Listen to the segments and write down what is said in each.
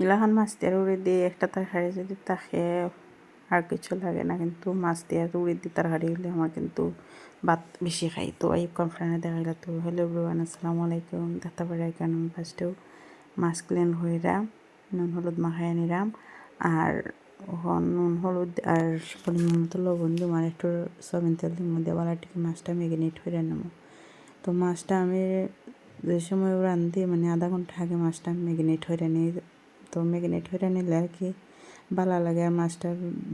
ইলাখান মাছ দিয়ে উড়ি দিয়ে একটা তরকারি যদি থাকে আর কিছু লাগে না, কিন্তু মাছ দিয়ে উড়ি দিয়ে তরকারি হলে আমার কিন্তু ভাত বেশি খাই। তো এই কনফারেন্সে দেখাইলা। তো হ্যালো এভরিওয়ান, আসসালামু আলাইকুম। দেখতে পারি কেন আমি ফার্স্টেও মাছ ক্লিন হইরাম, নুন হলুদ মাখাই নিলাম, আর নুন হলুদ আর পরিমাণ মতো লবণ দিম, আর একটু সয়াবিন তেল দিম, মধ্যে বালাটিকে মাছটা ম্যাগনেট হয়ে নেব। তো মাছটা আমি যে সময় রান্ধি মানে আধা ঘন্টা আগে মাছটা ম্যাগনেট হয়ে নিই। তো ম্যাগনেট হয়ে নিলে আর কি ভালো লাগে, আর মাছটা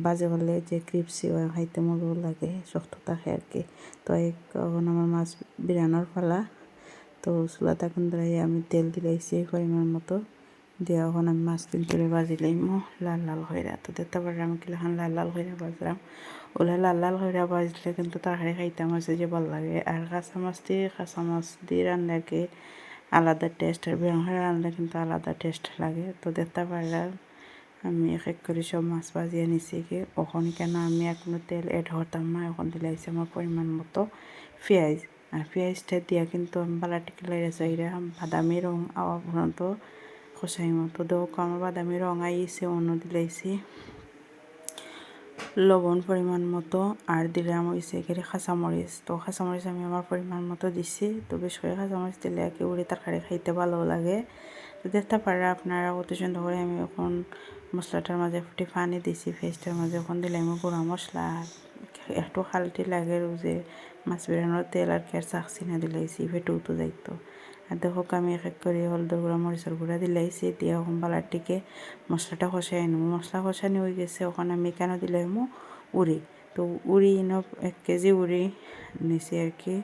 বাজে হলে যে ক্রিপসি হয় খাইতে মজাও লাগে, শক্ত থাকে আর কি। তো এখন আমার মাছ বিরানোর পালা। তো চুলা তখন ধরাই আমি তেল দিলাইছি পরিমাণ মতো দিয়ে এখন আমি মাছ করে বাজি লাইমো লাল লাল হইরা। তো দেখতে পারি আমি কিলাখান লাল লাল হইরা বাজলাম। ওলা লাল লাল হইরা বাজলে কিন্তু তরকারি খাইতে আমার যে ভালো লাগে। আর কাঁচা মাছ দিয়ে রান্না আর কি আলাদা টেস্ট, আর বিরান হয়ে রান্না কিন্তু আলাদা টেস্ট লাগে। তো দেখতে পারলাম আমি এক এক করে সব মাছ ভাজিয়ে নিছি কি। ওখানে কেন আমি এখনো তেল এড হতাম না, এখন দিলাইছি আমার পরিমাণ মতো পেঁয়াজ। আর পেঁয়াজটা দিয়া কিন্তু আমি বালাটিকে লাইরা চাইরা বাদামি রং আওয়া পর্যন্ত কষাই মতো দেও। আমার বাদামি রং আইছে, অন্য দিলাইছি লবণ পরিমাণ মতো, আর দিলাম হয়েছে এখানে কাঁচামরিচ। তো কাঁচামরিচ আমি আমার পরিমাণ মতো দিছি। তো বেশ করে কাঁচামরিচ দিলে আর কি উড়ে তরকারি খাইতে ভালো লাগে। তো দেখতে পারে আপনারা কত সুন্দর করে আমি এখন মশলাটার মাঝে ফুটে পানি দিছি, পেস্টের মাঝে এখন দিলাম গুঁড়া মশলা, একটু খালটি লাগে যে মাছ বেরানোর তেল আর কি, আর চাকছি না দিলাইছি ফেটে উঠে যাইতো। আর দেখো আমি এক এক করে হলদর গুঁড়া মরিচের গুঁড়া দিলাইছি, দিয়ে এখন বালাটিকে মশলাটা কষাই নেবো। মশলা কষানি হয়ে গেছে, ওখানে আমি কেন দিলাম উড়ি। তো উড়ি 1 কেজি উড়ি নিছি আর কি।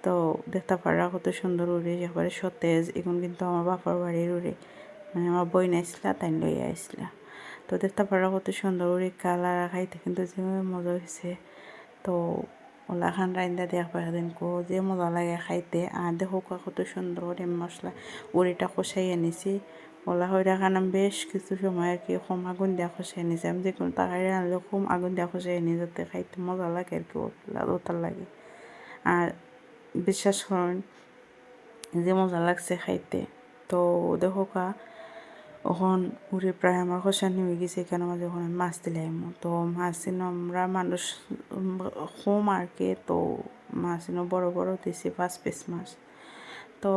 তো দেখতে পারা কত সুন্দর উড়ি, একবারে সতেজ। এখন কিন্তু আমার বাপার বাড়ির উড়ি, মানে আমার বই নাইছিলা তাই লইয়া আইসলা। তো দেখতে পারা কত সুন্দর উড়ি, কালার খাইতে কিন্তু যে মজা হয়েছে। তো ওলা খান রান্দা দেখবা দিন যে মজা লাগে খাইতে। আর দেখো কত সুন্দর করে মশলা উড়িটা কষাইয়ে নিছি। ওলা হইরা খান আমি বেশ কিছু সময় আর কি কম আগুন দিয়া কষাই নিছি। আমি যে কোনো তরকারি রাঁধলে কম আগুন দিয়া কষাই নিই, যাতে খাইতে মজা লাগে আর কি, ওটার লাগে। আর বিশ্বাস করুন যে মজা লাগছে খাইতে। তো দেখো এখন উড়ে প্রায় আমার কষানি হয়ে গেছে, কেন মাঝে ওখানে মাছ দিলাম। তো মাছ আমরা মানুষ কম আর কি। তো মাছ বড় বড় দিছি 5 পিস মাছ। তো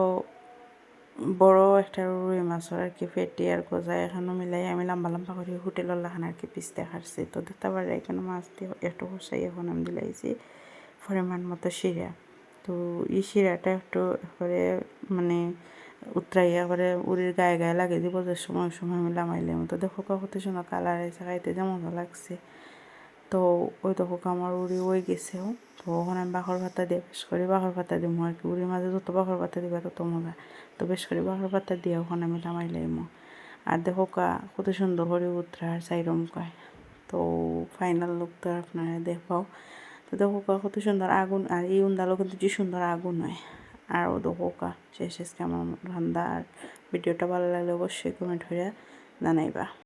বড় একটা রুই মাছের আর কি ফেটি আর গজায় এখানে মিলাই আমি লম্বা লম্বা করে হোটেলের লাখান আর কি পিস দেখাচ্ছি। তো দেখতে পারে এখানে মাছ দিয়ে একটু কষাই এখন আমি দিলাইছি পরিমাণ মতো শিরা। তো এই শিরাটা একটু করে মানে উতরাইয়া করে উড়ির গায়ে গায়ে লাগে দিব, যে সময় সময় আমি লামাইলাম। তো দেখো কত সুন্দর কালার আছে, খাইতে যে মজা লাগছে। তো ওই দেখো আমার উড়ি হয়ে গেছেও। তো ওখানে আমি বাখর ভাতা দিয়ে বেশ করে বাখর ভাতা দিব আর কি। উড়ির মাঝে যত বাখর ভাতা দিবা তত মজা। তো বেশ করে বাখর ভাতা দিয়ে ওখানে আমি লামাইলাম। আর দেখো কত সুন্দর করে উতরা আর চাইরম কয়। তো ফাইনাল লুকটা আপনারা দেখবাও। তো দেখো কত সুন্দর আগুন, আর এই উন্দালো কিন্তু যে সুন্দর আগুন হয়। আর ও দেখো শেষ কেমন রান্না। আর ভিডিওটা ভালো লাগলে অবশ্যই কমেন্ট করে জানাইবা।